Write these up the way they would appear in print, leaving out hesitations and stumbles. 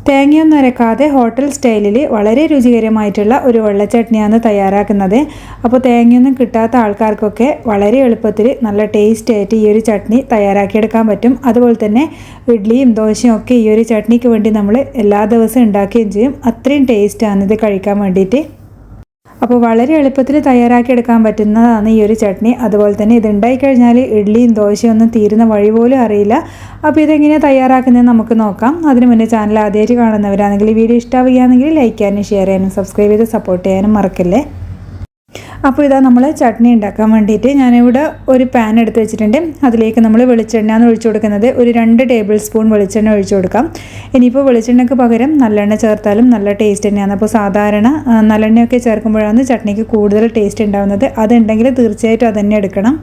തേങ്ങയൊന്നും അരക്കാതെ hotel സ്റ്റൈലിൽ വളരെ രുചികരമായിട്ടുള്ള ഒരു വെള്ളച്ചട്നിയാണ് തയ്യാറാക്കുന്നത്. അപ്പോൾ തേങ്ങയൊന്നും കിട്ടാത്ത ആൾക്കാർക്കൊക്കെ വളരെ എളുപ്പത്തിൽ നല്ല ടേസ്റ്റ് ആയിട്ട് ഈ ഒരു ചട്നി തയ്യാറാക്കിയെടുക്കാൻ പറ്റും. അതുപോലെ തന്നെ ഇഡ്ഡലിയും ദോശയും ഒക്കെ ഈ ഒരു ചട്നിക്ക് വേണ്ടി നമ്മൾ എല്ലാ ദിവസവും ഉണ്ടാക്കുകയും ചെയ്യും. അത്രയും ടേസ്റ്റാണ് ഇത് കഴിക്കാൻ വേണ്ടിയിട്ട്. അപ്പോൾ വളരെ എളുപ്പത്തിൽ തയ്യാറാക്കിയെടുക്കാൻ പറ്റുന്നതാണ് ഈ ഒരു ചട്നി. അതുപോലെ തന്നെ ഇത് ഉണ്ടായിക്കഴിഞ്ഞാൽ ഇഡ്ഡലിയും ദോശയും ഒന്നും തീരുന്ന വഴി പോലും അറിയില്ല. അപ്പോൾ ഇതെങ്ങനെയാണ് തയ്യാറാക്കുന്നതെന്ന് നമുക്ക് നോക്കാം. അതിന് മുന്നേ ചാനൽ ആദ്യമായിട്ട് കാണുന്നവരാണെങ്കിൽ വീഡിയോ ഇഷ്ടമാവുകയാണെങ്കിൽ ലൈക്ക് ചെയ്യാനും ഷെയർ ചെയ്യാനും സബ്സ്ക്രൈബ് ചെയ്ത് സപ്പോർട്ട് ചെയ്യാനും മറക്കല്ലേ. അപ്പോൾ ഇതാ നമ്മൾ ചട്നി ഉണ്ടാക്കാൻ വേണ്ടിയിട്ട് ഞാനിവിടെ ഒരു പാൻ എടുത്ത് വെച്ചിട്ടുണ്ട്. അതിലേക്ക് നമ്മൾ വെളിച്ചെണ്ണയാണ് ഒഴിച്ചു കൊടുക്കുന്നത്. ഒരു 2 ടേബിൾ സ്പൂൺ വെളിച്ചെണ്ണ ഒഴിച്ചു കൊടുക്കാം. ഇനിയിപ്പോൾ വെളിച്ചെണ്ണയ്ക്ക് പകരം നല്ലെണ്ണ ചേർത്താലും നല്ല ടേസ്റ്റ് തന്നെയാണ്. അപ്പോൾ സാധാരണ നല്ലെണ്ണയൊക്കെ ചേർക്കുമ്പോഴാണ് ചട്നിക്ക് കൂടുതൽ ടേസ്റ്റ് ഉണ്ടാകുന്നത്. അതുണ്ടെങ്കിൽ തീർച്ചയായിട്ടും അത് തന്നെ എടുക്കണം.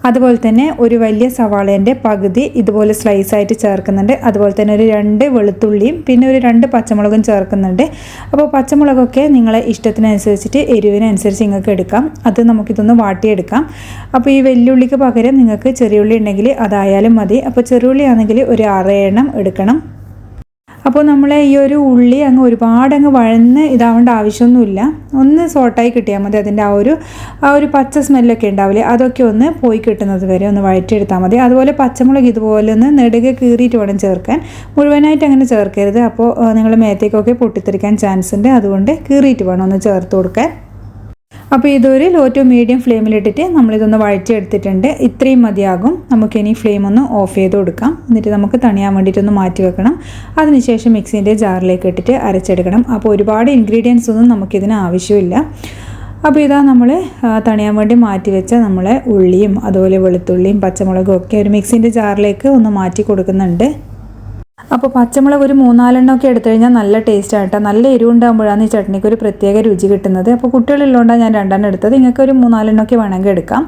അതുപോലെ തന്നെ ഒരു വലിയ സവാളേൻ്റെ പകുതി ഇതുപോലെ സ്ലൈസായിട്ട് ചേർക്കുന്നുണ്ട്. അതുപോലെ തന്നെ ഒരു 2 വെളുത്തുള്ളിയും പിന്നെ ഒരു 2 പച്ചമുളകും ചേർക്കുന്നുണ്ട്. അപ്പോൾ പച്ചമുളകൊക്കെ നിങ്ങളെ ഇഷ്ടത്തിനനുസരിച്ചിട്ട് എരിവിനനുസരിച്ച് നിങ്ങൾക്ക് എടുക്കാം. അത് നമുക്കിതൊന്ന് വാട്ടിയെടുക്കാം. അപ്പോൾ ഈ വെല്ലുള്ളിക്ക് പകരം നിങ്ങൾക്ക് ചെറിയുള്ളി ഉണ്ടെങ്കിൽ അതായാലും മതി. അപ്പോൾ ചെറിയുള്ളി ആണെങ്കിൽ ഒരു 6 എണ്ണം എടുക്കണം. അപ്പോൾ നമ്മൾ ഈ ഒരു ഉള്ളി ഒരുപാട് വഴന്ന് ഇതാവേണ്ട ആവശ്യമൊന്നുമില്ല. ഒന്ന് സോട്ടായി കിട്ടിയാൽ മതി. അതിൻ്റെ ആ ഒരു പച്ച സ്മെല്ലൊക്കെ ഉണ്ടാവില്ലേ, അതൊക്കെ ഒന്ന് പോയി കിട്ടുന്നത് വരെ ഒന്ന് വഴറ്റിയെടുത്താൽ മതി. അതുപോലെ പച്ചമുളക് ഇതുപോലെ ഒന്ന് നെടുകെ കീറിയിട്ട് വേണം ചേർക്കാൻ. മുഴുവനായിട്ട് അങ്ങനെ ചേർക്കരുത്. അപ്പോൾ നിങ്ങൾ മേത്തേക്കൊക്കെ പൊട്ടിത്തെറിക്കാൻ ചാൻസ് ഉണ്ട്. അതുകൊണ്ട് കീറിയിട്ട് വേണം ഒന്ന് ചേർത്ത് കൊടുക്കാൻ. അപ്പോൾ ഇതൊരു ലോ ടു മീഡിയം ഫ്ലെയിമിലിട്ടിട്ട് നമ്മളിതൊന്ന് വഴറ്റിയെടുത്തിട്ടുണ്ട്. ഇത്രയും മതിയാകും. നമുക്കിനി ഫ്ലെയിം ഒന്ന് ഓഫ് ചെയ്ത് കൊടുക്കാം. എന്നിട്ട് നമുക്ക് തണിയാൻ വേണ്ടിയിട്ടൊന്ന് മാറ്റി വെക്കണം. അതിനുശേഷം മിക്സിൻ്റെ ജാറിലേക്ക് ഇട്ടിട്ട് അരച്ചെടുക്കണം. അപ്പോൾ ഒരുപാട് ഇൻഗ്രീഡിയൻസ് ഒന്നും നമുക്കിതിന് ആവശ്യമില്ല. അപ്പോൾ ഇതാ നമ്മൾ തണിയാൻ വേണ്ടി മാറ്റി വെച്ച നമ്മളെ ഉള്ളിയും അതുപോലെ വെളുത്തുള്ളിയും പച്ചമുളകും ഒക്കെ ഒരു മിക്സിൻ്റെ ജാറിലേക്ക് ഒന്ന് മാറ്റി കൊടുക്കുന്നുണ്ട്. അപ്പോൾ പച്ചമുളക് ഒരു 3-4 എണ്ണമൊക്കെ എടുത്തു കഴിഞ്ഞാൽ നല്ല ടേസ്റ്റ് ആട്ടോ. നല്ല എരിവുണ്ടാകുമ്പോഴാണ് ഈ ചട്നിക്ക് ഒരു പ്രത്യേക രുചി കിട്ടുന്നത്. അപ്പോൾ കുട്ടികളുള്ളതുകൊണ്ടാണ് ഞാൻ 2 എണ്ണം എടുത്തത്. നിങ്ങൾക്ക് ഒരു 3-4 എണ്ണമൊക്കെ വേണമെങ്കിൽ എടുക്കാം.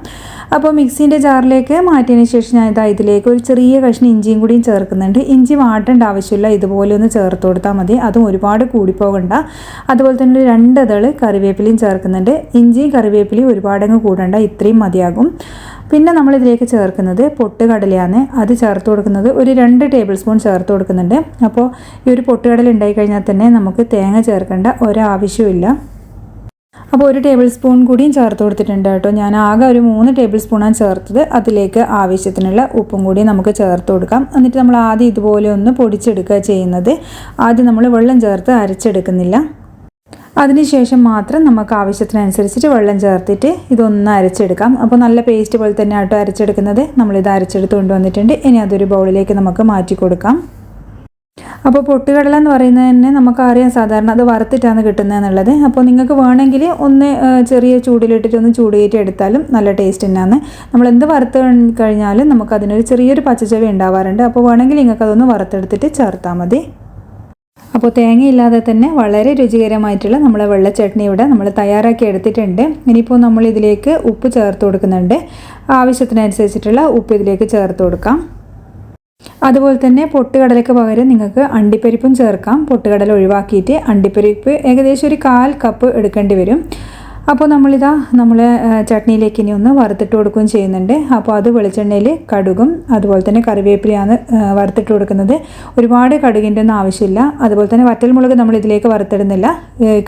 അപ്പോൾ മിക്സിൻ്റെ ജാറിലേക്ക് മാറ്റിയതിന് ശേഷം ഞാൻ ഇതിലേക്ക് ഒരു ചെറിയ കഷ്ണം ഇഞ്ചിയും കൂടിയും ചേർക്കുന്നുണ്ട്. ഇഞ്ചി വാട്ടേണ്ട ആവശ്യമില്ല. ഇതുപോലെ ഒന്ന് ചേർത്ത് കൊടുത്താൽ മതി. അതും ഒരുപാട് കൂടിപ്പോകണ്ട. അതുപോലെ തന്നെ ഒരു 2 ഇതൾ കറിവേപ്പിലയും ചേർക്കുന്നുണ്ട്. ഇഞ്ചിയും കറിവേപ്പിലയും ഒരുപാടങ്ങ് കൂടണ്ട. ഇത്രയും മതിയാകും. പിന്നെ നമ്മളിതിലേക്ക് ചേർക്കുന്നത് പൊട്ടുകടലയാണ്. അത് ചേർത്ത് കൊടുക്കുന്നത് ഒരു 2 ടേബിൾ സ്പൂൺ ചേർത്ത് കൊടുക്കുന്നുണ്ട്. അപ്പോൾ ഈ ഒരു പൊട്ടുകടല ഉണ്ടായിക്കഴിഞ്ഞാൽ തന്നെ നമുക്ക് തേങ്ങ ചേർക്കേണ്ട ഒരാവശ്യമില്ല. അപ്പോൾ 1 ടേബിൾ സ്പൂൺ കൂടിയും ചേർത്ത് കൊടുത്തിട്ടുണ്ട് കേട്ടോ. ഞാൻ ആകെ ഒരു 3 ടേബിൾ സ്പൂണാണ് ചേർത്തത്. അതിലേക്ക് ആവശ്യത്തിനുള്ള ഉപ്പും കൂടി നമുക്ക് ചേർത്ത് കൊടുക്കാം. എന്നിട്ട് നമ്മൾ ആദ്യം ഇതുപോലെ ഒന്ന് പൊടിച്ചെടുക്കുക ചെയ്യുന്നത്. ആദ്യം നമ്മൾ വെള്ളം ചേർത്ത് അരച്ചെടുക്കുന്നില്ല. അതിനുശേഷം മാത്രം നമുക്ക് ആവശ്യത്തിനനുസരിച്ചിട്ട് വെള്ളം ചേർത്തിട്ട് ഇതൊന്ന് അരച്ചെടുക്കാം. അപ്പോൾ നല്ല പേസ്റ്റ് പോലെ തന്നെ ആട്ടോ അരച്ചെടുക്കുന്നത്. നമ്മളിത് അരച്ചെടുത്ത് കൊണ്ടുവന്നിട്ടുണ്ട്. ഇനി അതൊരു ബൗളിലേക്ക് നമുക്ക് മാറ്റി കൊടുക്കാം. അപ്പോൾ പൊട്ടുകടല എന്ന് പറയുന്നത് തന്നെ നമുക്കറിയാം സാധാരണ അത് വറുത്തിട്ടാണ് കിട്ടുന്നതെന്നുള്ളത്. അപ്പോൾ നിങ്ങൾക്ക് വേണമെങ്കിൽ ഒന്ന് ചെറിയ ചൂടിലിട്ടിട്ട് ഒന്ന് ചൂട് കയറ്റി എടുത്താലും നല്ല ടേസ്റ്റ് തന്നെയാണ്. നമ്മൾ എന്ത് വറുത്ത് കഴിഞ്ഞാലും നമുക്കതിനൊരു ചെറിയൊരു പച്ചച്ചവ ഉണ്ടാവാറുണ്ട്. അപ്പോൾ വേണമെങ്കിൽ നിങ്ങൾക്ക് അതൊന്ന് വറുത്തെടുത്തിട്ട് ചേർത്താൽ മതി. അപ്പോൾ തേങ്ങയില്ലാതെ തന്നെ വളരെ രുചികരമായിട്ടുള്ള നമ്മളെ വെള്ളച്ചട്നി ഇവിടെ നമ്മൾ തയ്യാറാക്കി എടുത്തിട്ടുണ്ട്. ഇനിയിപ്പോൾ നമ്മൾ ഇതിലേക്ക് ഉപ്പ് ചേർത്ത് കൊടുക്കുന്നുണ്ട്. ആവശ്യത്തിനനുസരിച്ചിട്ടുള്ള ഉപ്പ് ഇതിലേക്ക് ചേർത്ത് കൊടുക്കാം. അതുപോലെ തന്നെ പൊട്ടുകടലയ്ക്ക് പകരം നിങ്ങൾക്ക് അണ്ടിപ്പരിപ്പും ചേർക്കാം. പൊട്ടുകടല ഒഴിവാക്കിയിട്ട് അണ്ടിപ്പരിപ്പ് ഏകദേശം ഒരു 1/4 കപ്പ് എടുക്കേണ്ടി വരും. അപ്പോൾ നമ്മൾ ചട്നിയിലേക്ക് ഇനി ഒന്ന് വറുത്തിട്ട് കൊടുക്കുകയും ചെയ്യുന്നുണ്ട്. അപ്പോൾ അത് വെളിച്ചെണ്ണയിൽ കടുകും അതുപോലെ തന്നെ കറിവേപ്പിലയാണ് വറുത്തിട്ട് കൊടുക്കുന്നത്. ഒരുപാട് കടുകിൻ്റെ ഒന്നും ആവശ്യമില്ല. അതുപോലെ തന്നെ വറ്റൽമുളക് നമ്മൾ ഇതിലേക്ക് വറുത്തിടുന്നില്ല.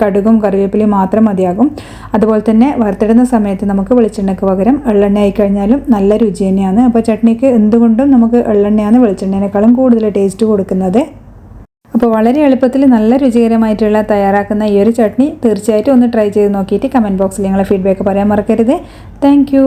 കടുകും കറിവേപ്പിലയും മാത്രം മതിയാകും. അതുപോലെ തന്നെ വറുത്തിടുന്ന സമയത്ത് നമുക്ക് വെളിച്ചെണ്ണയ്ക്ക് പകരം എള്ളെണ്ണ ആയിക്കഴിഞ്ഞാലും നല്ല രുചി തന്നെയാണ്. അപ്പോൾ ചട്നിക്ക് എന്തുകൊണ്ടും നമുക്ക് എള്ളെണ്ണയാണ് വെളിച്ചെണ്ണേനേക്കാളും കൂടുതൽ ടേസ്റ്റ് കൊടുക്കുന്നത്. അപ്പോൾ വളരെ എളുപ്പത്തിൽ നല്ല രുചികരമായിട്ടുള്ള തയ്യാറാക്കുന്ന ഈ ഒരു ചട്നി തീർച്ചയായിട്ടും ഒന്ന് ട്രൈ ചെയ്ത് നോക്കിയിട്ട് കമൻറ്റ് ബോക്സിൽ നിങ്ങളെ ഫീഡ്ബാക്ക് പറയാൻ മറക്കരുത്. താങ്ക്